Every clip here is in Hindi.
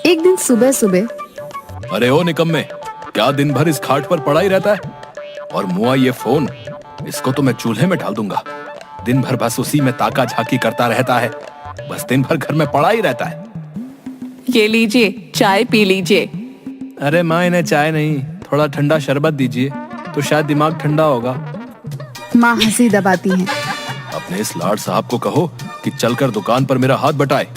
एक दिन सुबह सुबह, अरे ओ निकम्मे, क्या दिन भर इस खाट पर पड़ा ही रहता है? और मुआ ये फोन, इसको तो मैं चूल्हे में डाल दूंगा। दिन भर बस उसी में ताका झाकी करता रहता है। बस दिन भर घर में पड़ा ही रहता है। ये लीजिए, चाय पी लीजिए। अरे माँ, इन्हें चाय नहीं, थोड़ा ठंडा शरबत दीजिए तो शायद दिमाग ठंडा होगा। माँ हंसी दबाती हैं। अपने इस लाड साहब को कहो कि चलकर दुकान पर मेरा हाथ बटाए।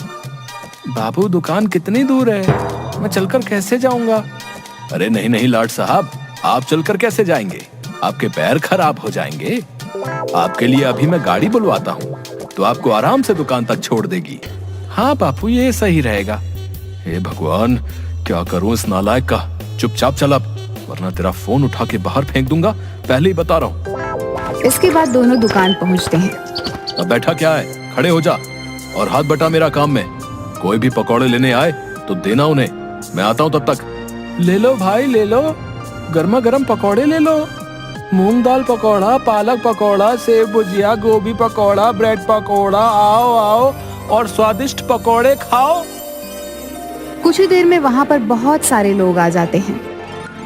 बाबू, दुकान कितनी दूर है, मैं चलकर कैसे जाऊंगा? अरे नहीं नहीं लाड साहब, आप चलकर कैसे जाएंगे? आपके पैर खराब हो जाएंगे। आपके लिए अभी मैं गाड़ी बुलवाता हूँ तो आपको आराम से दुकान तक छोड़ देगी। हाँ बापू, ये सही रहेगा। हे भगवान, क्या करूं इस नालायक का। चुपचाप चल अब, वरना तेरा फोन उठा के बाहर फेंक दूंगा, पहले ही बता रहा हूँ। इसके बाद दोनों दुकान पहुंचते हैं। अब बैठा क्या है, खड़े हो जा और हाथ बटा मेरा काम में। कोई भी पकौड़े लेने आए तो देना उन्हें, मैं आता हूँ तब तक। ले लो भाई, ले लो, गर्मा गर्म पकौड़े ले लो। मूंग दाल पकौड़ा, पालक पकौड़ा, सेब भुजिया, गोभी पकौड़ा, ब्रेड पकौड़ा, आओ आओ और स्वादिष्ट पकौड़े खाओ। कुछ ही देर में वहाँ पर बहुत सारे लोग आ जाते हैं।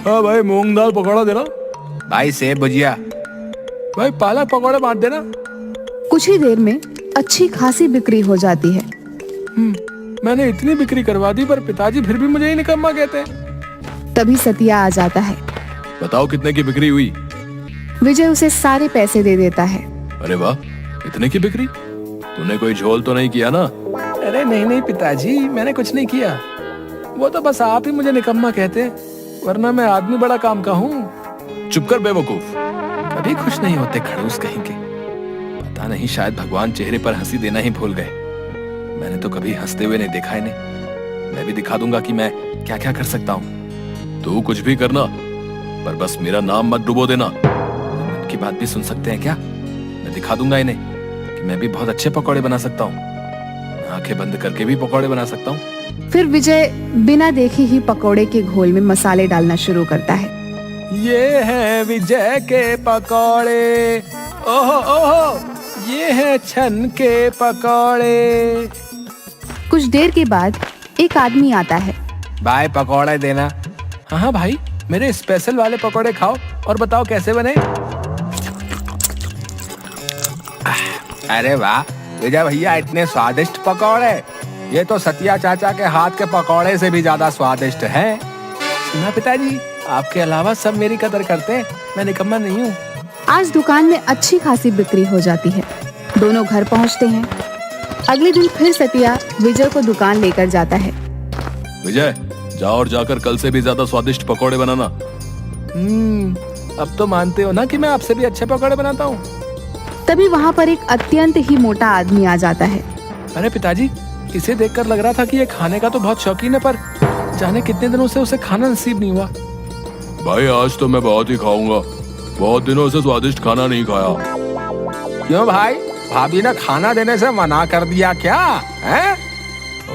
हाँ भाई, मूंग दाल पकौड़ा देना। भाई सेब भुजिया। भाई पालक पकौड़े बांट देना। कुछ ही देर में अच्छी खासी बिक्री हो जाती है। मैंने इतनी बिक्री करवा दी पर पिताजी फिर भी मुझे ही निकम्मा कहते हैं। तभी सतिया आ जाता है। बताओ कितने की बिक्री हुई? विजय उसे सारे पैसे दे देता है। अरे वाह, इतने की बिक्री? तूने कोई झोल तो नहीं किया ना? अरे नहीं नहीं पिताजी, मैंने कुछ नहीं किया। वो तो बस आप ही मुझे निकम्मा कहते हैं, वरना मैं आदमी बड़ा काम का हूँ। चुप कर बेवकूफ, कभी खुश नहीं होते खड़ूस कहीं के। पता नहीं, शायद भगवान चेहरे पर हंसी देना ही भूल गए। मैंने तो कभी हंसते हुए नहीं देखा इन्हें। मैं भी दिखा दूंगा कि मैं क्या क्या कर सकता हूँ। तू कुछ भी करना, पर बस मेरा नाम मत डुबो देना। मन की बात भी सुन सकते हैं क्या? मैं दिखा दूंगा इन्हें कि मैं भी बहुत अच्छे पकौड़े बना सकता हूँ। आंखें बंद करके भी पकौड़े बना सकता हूँ। फिर विजय बिना देखे ही पकौड़े के घोल में मसाले डालना शुरू करता है। ये है विजय के पकौड़े, ओहो ओहो, ये है छन के पकौड़े। कुछ देर के बाद एक आदमी आता है। भाई पकौड़े देना। हाँ हाँ भाई, मेरे स्पेशल वाले पकौड़े खाओ और बताओ कैसे बने। अरे वाह विजय भैया, इतने स्वादिष्ट पकौड़े। ये तो सतिया चाचा के हाथ के पकौड़े से भी ज्यादा स्वादिष्ट है। सुना पिताजी, आपके अलावा सब मेरी कदर करते हैं, मैं निकम्मा नहीं हूँ। आज दुकान में अच्छी खासी बिक्री हो जाती है। दोनों घर पहुंचते हैं। अगले दिन फिर सतिया विजय को दुकान लेकर जाता है। विजय, जाओ और जाकर कल से भी ज्यादा स्वादिष्ट पकौड़े बनाना। अब तो मानते हो ना कि मैं आपसे भी अच्छे पकौड़े बनाता हूँ। तभी वहाँ पर एक अत्यंत ही मोटा आदमी आ जाता है। अरे पिताजी, इसे देखकर लग रहा था कि ये खाने का तो बहुत शौकीन है, पर जाने कितने दिनों से उसे खाना नसीब नहीं हुआ। भाई आज तो मैं बहुत ही खाऊंगा, बहुत दिनों से स्वादिष्ट खाना नहीं खाया। क्यों भाई, भाभी ने खाना देने से मना कर दिया क्या है?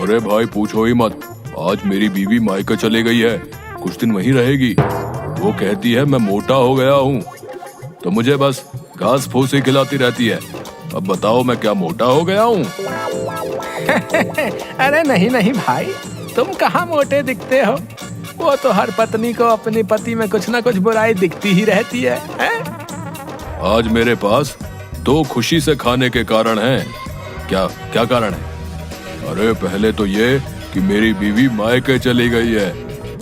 अरे भाई पूछो ही मत, आज मेरी बीवी मायके चले गई है, कुछ दिन वहीं रहेगी। वो कहती है मैं मोटा हो गया हूँ, तो मुझे बस घास फूस ही खिलाती रहती है। अब बताओ मैं क्या मोटा हो गया हूँ? अरे नहीं नहीं भाई, तुम कहाँ मोटे दिखते हो। वो तो हर पत्नी को अपने पति में कुछ ना कुछ बुराई दिखती ही रहती है? आज मेरे पास 2 खुशी से खाने के कारण हैं। क्या क्या कारण है? अरे पहले तो ये कि मेरी बीवी मायके चली गई है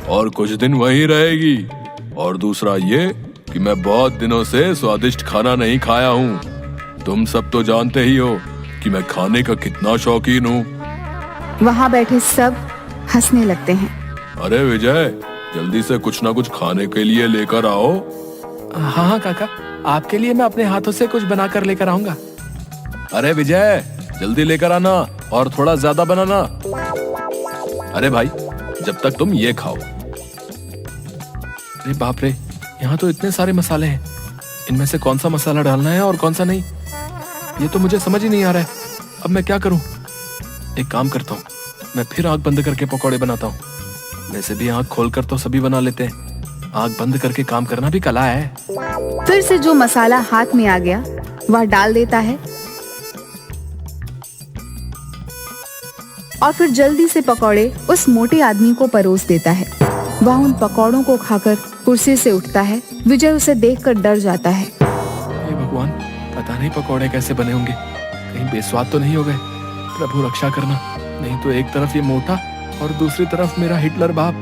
और कुछ दिन वहीं रहेगी, और दूसरा ये कि मैं बहुत दिनों से स्वादिष्ट खाना नहीं खाया हूँ। तुम सब तो जानते ही हो कि मैं खाने का कितना शौकीन हूँ। वहाँ बैठे सब हंसने लगते हैं। अरे विजय, जल्दी से कुछ ना कुछ खाने के लिए लेकर आओ। हाँ हाँ काका, आपके लिए मैं अपने हाथों से कुछ बनाकर लेकर आऊंगा। अरे विजय, जल्दी लेकर आना और थोड़ा ज्यादा बनाना। अरे भाई, जब तक तुम ये खाओ। अरे बाप रे, यहाँ तो इतने सारे मसाले हैं, इनमें से कौन सा मसाला डालना है और कौन सा नहीं, ये तो मुझे समझ ही नहीं आ रहा है। अब मैं क्या करूं? एक काम करता हूँ, मैं फिर आंख बंद करके पकौड़े बनाता हूँ। वैसे भी आंख खोलकर तो सभी बना लेते हैं, आंख बंद करके काम करना भी कला है। फिर से जो मसाला हाथ में आ गया वह डाल देता है। और फिर जल्दी से पकौड़े उस मोटे आदमी को परोस देता है। वह उन पकौड़ों को खाकर कुर्सी से उठता है। विजय उसे देखकर डर जाता है। हे भगवान, पता नहीं पकौड़े कैसे बने होंगे, कहीं बेस्वाद तो नहीं हो गए। प्रभु रक्षा करना, नहीं तो एक तरफ ये मोटा और दूसरी तरफ मेरा हिटलर बाप,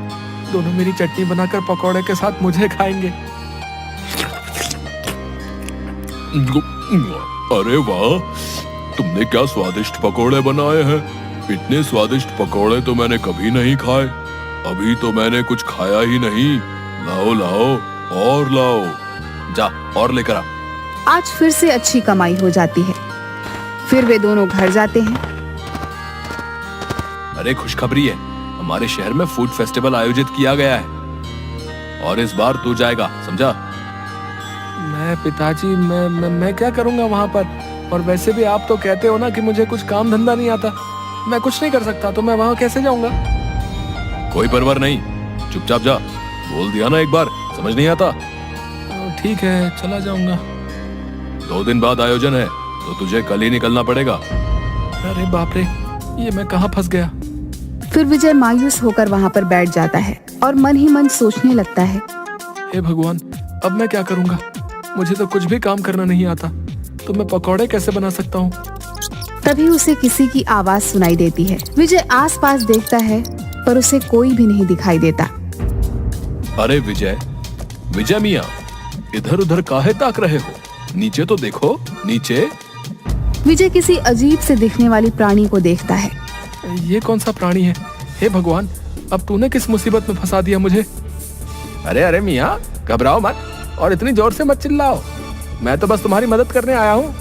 दोनों मेरी चटनी बनाकर पकौड़े के साथ मुझे खाएंगे। अरे वाह, तुमने क्या स्वादिष्ट पकोड़े बनाए हैं। इतने स्वादिष्ट पकोड़े तो मैंने कभी नहीं खाए। अभी तो मैंने कुछ खाया ही नहीं। लाओ लाओ और लाओ। जा और लेकर आ। आज फिर से अच्छी कमाई हो जाती है। फिर वे दोनों घर जाते हैं। अरे खुशखबरी है, हमारे शहर में फूड फेस्टिवल आयोजित किया गया है और इस बार तू जाएगा, समझा? मैं पिताजी, मैं क्या करूंगा वहां पर? और वैसे भी आप तो कहते हो ना कि मुझे कुछ काम धंधा नहीं आता, मैं कुछ नहीं कर सकता, तो मैं वहां कैसे जाऊंगा? कोई परवाह नहीं, चुपचाप जा। बोल दिया ना एक बार, समझ नहीं आता? ठीक है, चला जाऊंगा। 2 दिन बाद आयोजन है, तो तुझे कल ही निकलना पड़ेगा। अरे बाप रे, ये मैं कहाँ फंस गया? फिर विजय मायूस होकर वहाँ पर बैठ जाता है और मन ही मन सोचने लगता है, हे भगवान, अब मैं क्या करूंगा? मुझे तो कुछ भी काम करना नहीं आता, तो मैं पकौड़े कैसे बना सकता हूँ? तभी उसे किसी की आवाज सुनाई देती है। विजय आसपास देखता है पर उसे कोई भी नहीं दिखाई देता। अरे विजय, विजय मियाँ, इधर उधर काहे ताक रहे हो? नीचे तो देखो, नीचे। विजय किसी अजीब से दिखने वाली प्राणी को देखता है। ये कौन सा प्राणी है? हे भगवान, अब तूने किस मुसीबत में फंसा दिया मुझे? अरे अरे मियाँ, घबराओ मत और इतनी जोर से मत चिल्लाओ, मैं तो बस तुम्हारी मदद करने आया हूँ।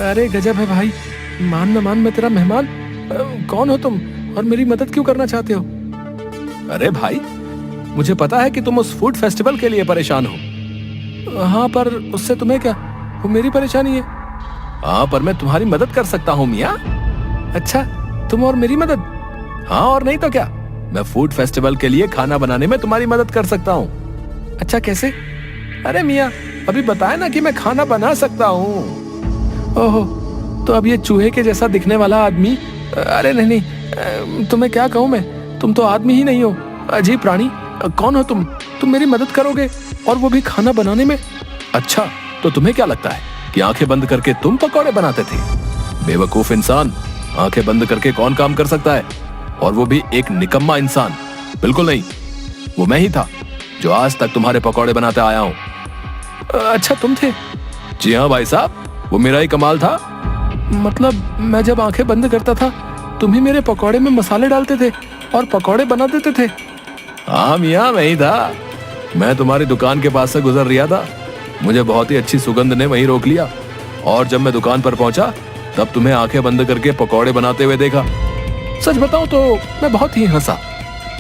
अरे गजब है भाई, मान न मान मैं तेरा मेहमान। कौन हो तुम और मेरी मदद क्यों करना चाहते हो? अरे भाई, मुझे पता है कि तुम उस फूड फेस्टिवल के लिए परेशान हो। हाँ, पर उससे तुम्हें क्या? वो मेरी परेशानी है। हाँ, पर मैं तुम्हारी मदद कर सकता हूँ मियाँ। अच्छा, तुम और मेरी मदद? हाँ, और नहीं तो क्या, मैं फूड फेस्टिवल के लिए खाना बनाने में तुम्हारी मदद कर सकता हूँ। अच्छा, कैसे? अरे मियाँ, अभी बताया ना कि मैं खाना बना सकता हूँ। ओहो, तो अब ये चूहे के जैसा दिखने वाला आदमी, अरे नहीं नहीं, तुम्हें क्या कहूँ मैं, तुम तो आदमी ही नहीं हो, अजीब प्राणी। कौन हो तुम मेरी मदद करोगे और वो भी खाना बनाने में? अच्छा, तो तुम्हें क्या लगता है कि आंखें बंद करके तुम पकौड़े बनाते थे? बेवकूफ इंसान, आंखें बंद करके कौन काम कर सकता है, और वो भी एक निकम्मा इंसान? बिल्कुल नहीं, वो मैं ही था जो आज तक तुम्हारे पकौड़े बनाते आया हूँ। अच्छा, तुम थे? जी हाँ भाई साहब, वो मेरा ही कमाल था। मतलब मैं जब आंखें बंद करता था तुम ही मेरे पकौड़े में मसाले डालते थे और पकौड़े बना देते थे? हाँ मियाँ, मैं ही था। मैं तुम्हारी दुकान के पास से गुजर रहा था, मुझे बहुत ही अच्छी सुगंध ने वहीं रोक लिया, और जब मैं दुकान पर पहुंचा तब तुम्हें आंखें बंद करके पकौड़े बनाते हुए देखा। सच बताऊं तो मैं बहुत ही हंसा,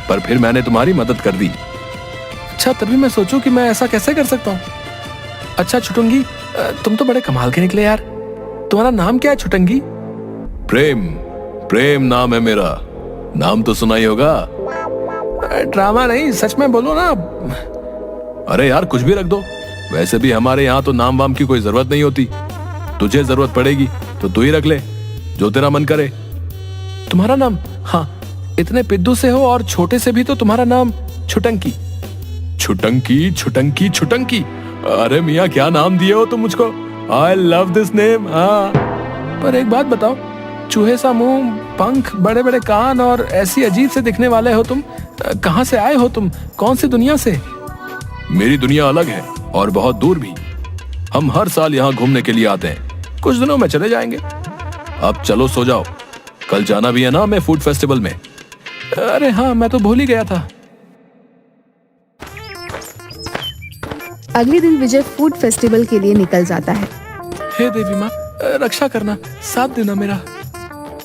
पर फिर मैंने तुम्हारी मदद कर दी। अच्छा, तभी मैं सोचूं कि मैं ऐसा कैसे कर सकता हूँ। अच्छा छुटुंगी, तुम तो बड़े कमाल के निकले यार। तुम्हारा नाम क्या है छुटंगी? प्रेम नाम है मेरा। नाम तो सुना ही होगा। ड्रामा नहीं, सच में बोलो ना। अरे यार, कुछ भी रख दो, वैसे भी हमारे यहाँ तो नाम वाम की कोई जरूरत नहीं होती। तुझे जरूरत पड़ेगी तो तू ही रख ले, जो तेरा मन करे। तुम्हारा नाम? हाँ, इतने पिद्दू से हो और छोटे से भी तो तुम्हारा नाम छुटंकी। छुटंकी छुटंकी छुटंकी, अरे मियाँ क्या नाम दिए हो तुम मुझको। I love this name. हाँ, पर एक बात बताओ, चूहे सा मुंह, पंख, बड़े बड़े कान और ऐसी अजीब से दिखने वाले हो तुम, कहाँ से आए हो तुम? कौन सी दुनिया से? मेरी दुनिया अलग है और बहुत दूर भी। हम हर साल यहाँ घूमने के लिए आते हैं, कुछ दिनों में चले जाएंगे। अब चलो सो जाओ, कल जाना भी है ना हमें फूड फेस्टिवल में। अरे हाँ, मैं तो भूल ही गया था। अगले दिन विजय फूड फेस्टिवल के लिए निकल जाता है। हे देवी माँ, रक्षा करना, साथ देना मेरा।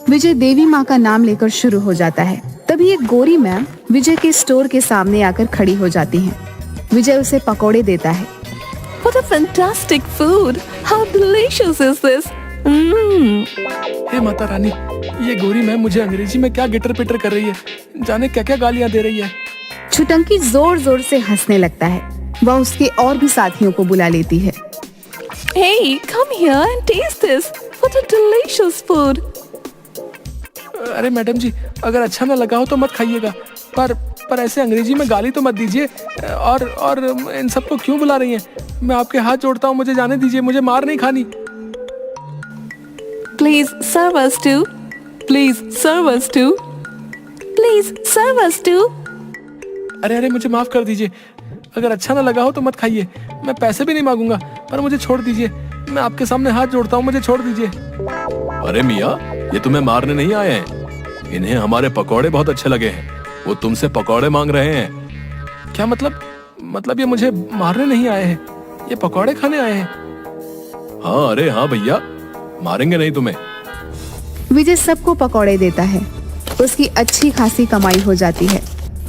विजय देवी माँ का नाम लेकर शुरू हो जाता है। तभी एक गोरी मैम विजय के स्टोर के सामने आकर खड़ी हो जाती हैं। विजय उसे पकौड़े देता है। What a fantastic food! How delicious is this? हे माता रानी, ये गोरी मैम मुझे अंग्रेजी में क्या गिटर पिटर कर रही है, जाने क्या क्या गालियाँ दे रही है। छुटंकी जोर जोर से हंसने लगता है। वह उसके और भी साथियों को बुला लेती है। Hey, come here and taste this. What a delicious food! अरे मैडम जी, अगर अच्छा ना लगा हो तो मत खाइएगा, पर ऐसे अंग्रेजी में गाली तो मत दीजिए। और इन सबको क्यों बुला रही हैं? मैं आपके हाथ जोड़ता हूँ, मुझे जाने दीजिए, मुझे मार नहीं खानी। Please serve us too. Please serve us too. Please serve us too. अरे मुझे माफ कर दीजिए, अगर अच्छा ना लगा हो तो मत खाइए। मैं पैसे भी नहीं मांगूंगा, पर मुझे छोड़ दीजिए। मैं आपके सामने हाथ जोड़ता हूँ, मुझे छोड़ दीजिए। अरे मियाँ, ये तुम्हें मारने नहीं आए हैं, इन्हें हमारे पकौड़े बहुत अच्छे लगे हैं, वो तुमसे पकौड़े मांग रहे हैं। क्या मतलब ये मुझे मारने नहीं आए हैं, ये पकौड़े खाने आए हैं। हाँ, अरे हाँ भैया, मारेंगे नहीं तुम्हें। विजय सबको पकौड़े देता है। उसकी अच्छी खासी कमाई हो जाती है।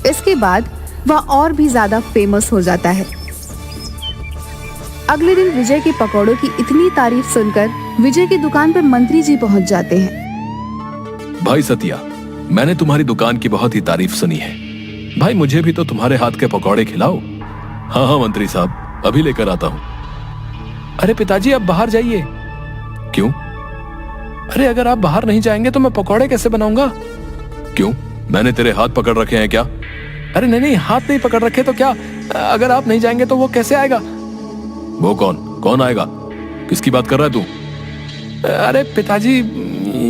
इसके बाद वह और भी ज्यादा फेमस हो जाता है। अगले दिन विजय के पकौड़ों की इतनी तारीफ सुनकर विजय की दुकान पर मंत्री जी पहुंच जाते हैं। भाई सतिया, मैंने तुम्हारी दुकान की बहुत ही तारीफ सुनी है। भाई मुझे भी तो तुम्हारे हाथ के पकौड़े खिलाओ। हाँ हाँ मंत्री साहब, अभी लेकर आता हूँ। अरे पिताजी, आप बाहर जाइए। क्यों? अरे अगर आप बाहर नहीं जाएंगे तो मैं पकौड़े कैसे बनाऊंगा? क्यों, मैंने तेरे हाथ पकड़ रखे हैं क्या? अरे नहीं, हाथ नहीं पकड़ रखे तो क्या, अगर आप नहीं जाएंगे तो वो कैसे आएगा? वो कौन आएगा? किसकी बात कर रहा है तू? अरे पिताजी,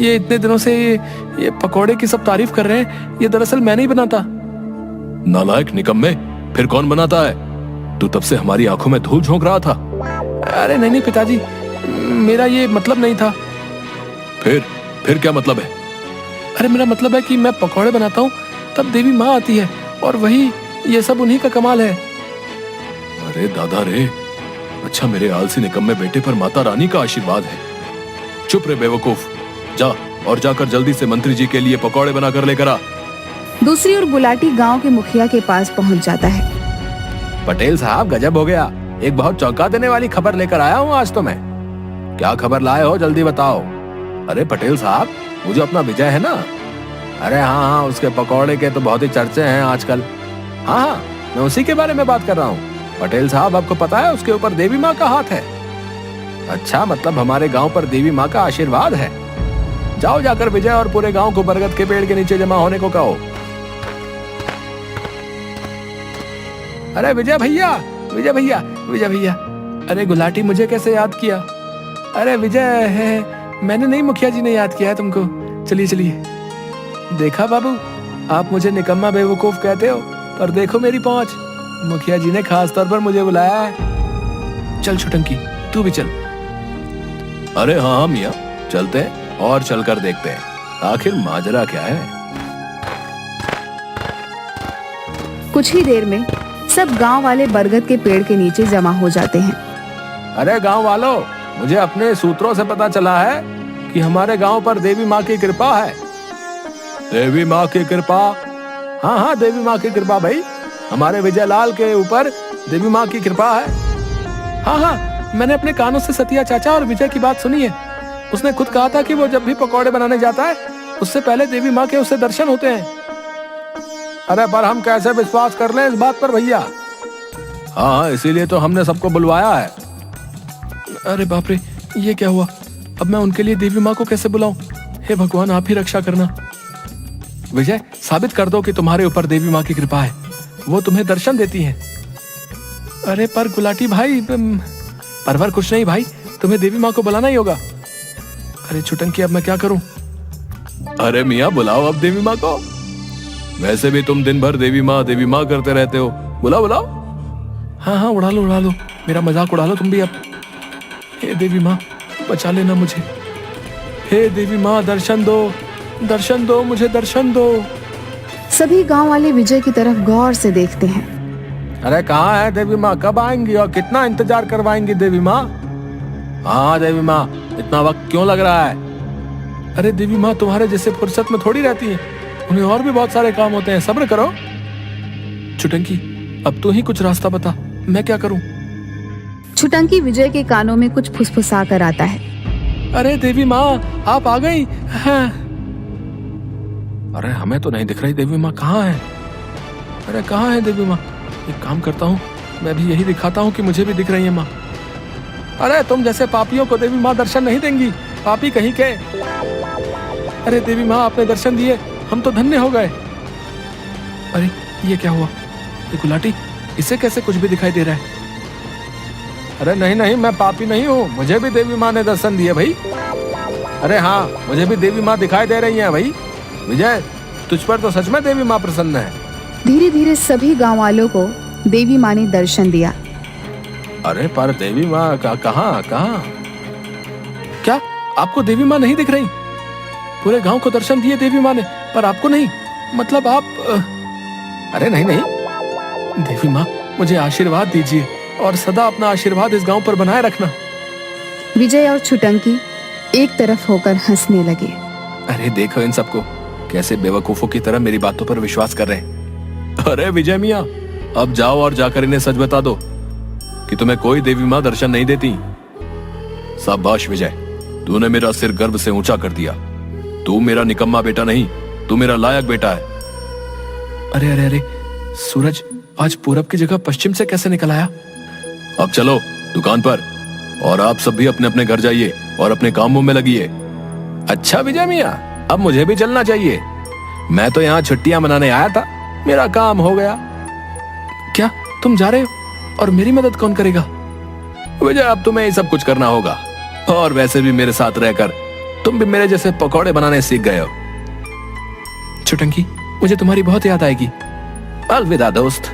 ये इतने दिनों से ये पकौड़े की सब तारीफ कर रहे हैं, ये दरअसल मैं नहीं बनाता। नालायक निकम्मे, फिर कौन बनाता है? तू तब से हमारी आंखों में धूल झोंक रहा था। अरे नहीं पिताजी, मेरा ये मतलब नहीं था। फिर क्या मतलब है? अरे मेरा मतलब है कि मैं पकौड़े बनाता हूँ तब देवी माँ आती है, और वही ये सब उन्हीं का कमाल है। अरे दादा रे, अच्छा मेरे आलसी निकम्मे बेटे पर माता रानी का आशीर्वाद है। चुप रे बेवकूफ, जा और जाकर जल्दी से मंत्री जी के लिए पकौड़े बनाकर लेकर आ। दूसरी ओर गुलाटी गांव के मुखिया के पास पहुंच जाता है। पटेल साहब, गजब हो गया, एक बहुत चौंका देने वाली खबर लेकर आया हूँ आज तो मैं। क्या खबर लाए हो, जल्दी बताओ। अरे पटेल साहब, वो जो अपना विजय है ना, अरे हाँ, उसके पकौड़े के तो बहुत ही चर्चे हैं आजकल। हाँ, मैं उसी के बारे में बात कर रहा हूँ। पटेल साहब, आपको पता है उसके ऊपर देवी माँ का हाथ है। अच्छा, मतलब हमारे गांव पर देवी माँ का आशीर्वाद है। जाओ, जाकर विजय और पूरे गांव को बरगद के पेड़ के नीचे जमा होने को कहो। अरे विजय भैया, अरे गुलाटी मुझे कैसे याद किया? अरे विजय है, मैंने नहीं, मुखिया जी ने याद किया है तुमको। चलिए। देखा बाबू, आप मुझे निकम्मा बेवकूफ कहते हो, पर देखो मेरी पहुंच, मुखिया जी ने खास तौर पर मुझे बुलाया है। चल छुटंकी, तू भी चल। अरे हाँ मियाँ, चलते हैं और चलकर देखते हैं आखिर माजरा क्या है। कुछ ही देर में सब गांव वाले बरगद के पेड़ के नीचे जमा हो जाते हैं। अरे गांव वालों, मुझे अपने सूत्रों से पता चला है कि हमारे गांव पर देवी माँ की कृपा है। देवी माँ की कृपा? हाँ, देवी माँ की कृपा भाई, हमारे विजय लाल के ऊपर देवी माँ की कृपा है। हाँ, मैंने अपने कानों से सतिया चाचा और विजय की बात सुनी है। उसने खुद कहा था कि वो जब भी पकौड़े बनाने जाता है, उससे पहले देवी माँ के उससे दर्शन होते हैं। अरे पर हम कैसे विश्वास कर लें इस बात पर भैया? हाँ, इसीलिए तो हमने सबको बुलवाया है। अरे बाप रे, ये क्या हुआ? अब मैं उनके लिए देवी माँ को कैसे बुलाऊं? हे भगवान, आप ही रक्षा करना। विजय, साबित कर दो कि तुम्हारे ऊपर देवी माँ की कृपा है, वो तुम्हें दर्शन देती हैं। अरे पर गुलाटी भाई, परवर कुछ नहीं भाई, तुम्हें देवी माँ को बुलाना ही होगा। अरे छुटंकी, अब मैं क्या करूं? अरे मियाँ, बुलाओ अब देवी माँ को। वैसे भी तुम दिन भर देवी माँ करते रहते हो, बुलाओ। हाँ, उड़ा लो, मेरा मजाक उड़ा लो तुम भी अब। हे देवी माँ, बचा लेना मुझे। हे देवी माँ, दर्शन दो, मुझे दर्शन दो। सभी गांव वाले विजय की तरफ गौर से देखते हैं। अरे कहाँ है देवी माँ, कब आएंगी और कितना इंतजार करवाएंगी देवी माँ? हाँ देवी माँ, इतना वक्त क्यों लग रहा है? अरे देवी माँ तुम्हारे जैसे फुर्सत में थोड़ी रहती हैं, उन्हें और भी बहुत सारे काम होते हैं, सब्र करो। छुटंकी, अब तू ही कुछ रास्ता बता, मैं क्या करूं? छुटंकी विजय के कानों में कुछ फुसफुसा कर आता है। अरे देवी माँ, आप आ गई। हाँ। अरे हमें तो नहीं दिख रही देवी माँ, कहाँ है? अरे कहाँ है देवी माँ? एक काम करता हूँ, मैं भी यही दिखाता हूँ कि मुझे भी दिख रही है माँ। अरे तुम जैसे पापियों को देवी माँ दर्शन नहीं देंगी, पापी कहीं के। अरे देवी माँ, आपने दर्शन दिए, हम तो धन्य हो गए। अरे ये क्या हुआ? ये गुलाटी, इसे कैसे कुछ भी दिखाई दे रहा है? अरे नहीं नहीं, मैं पापी नहीं हूँ, मुझे भी देवी माँ ने दर्शन दिए भाई। अरे हाँ, मुझे भी देवी माँ दिखाई दे रही हैं भाई। विजय, तुझ पर तो सच में देवी माँ प्रसन्न है। धीरे धीरे सभी गांव वालों को देवी माँ ने दर्शन दिया। अरे पर देवी माँ कहाँ? क्या आपको देवी माँ नहीं दिख रही? पूरे गांव को दर्शन दिए देवी माँ ने, पर आपको नहीं? मतलब आप अरे नहीं नहीं, देवी माँ मुझे आशीर्वाद दीजिए और सदा अपना आशीर्वाद इस गांव पर बनाए रखना। विजय और छुटंकी एक तरफ होकर हंसने लगे। अरे देखो इन सबको, कैसे बेवकूफों की तरह मेरी बातों पर विश्वास कर रहे हैं। अरे विजय मियाँ, अब जाओ और जाकर इन्हें सच बता दो कि तुम्हें कोई देवी माँ दर्शन नहीं देती। शाबाश विजय, तूने मेरा सिर गर्व से ऊंचा कर दिया। तू मेरा निकम्मा बेटा नहीं, तू मेरा लायक बेटा है। अरे अरे अरे, सूरज आज पूरब की जगह पश्चिम से कैसे निकल आया? अब चलो दुकान पर, और आप सब भी अपने अपने घर जाइए और अपने कामों में लगिए। अच्छा विजय मियाँ, अब मुझे भी चलना चाहिए। मैं तो यहाँ छुट्टियां मनाने आया था, मेरा काम हो गया। क्या तुम जा रहे हो? और मेरी मदद कौन करेगा? विजय, अब तुम्हें ये सब कुछ करना होगा, और वैसे भी मेरे साथ रहकर तुम भी मेरे जैसे पकौड़े बनाने सीख गए हो। छुटंकी, मुझे तुम्हारी बहुत याद आएगी। अलविदा दोस्त।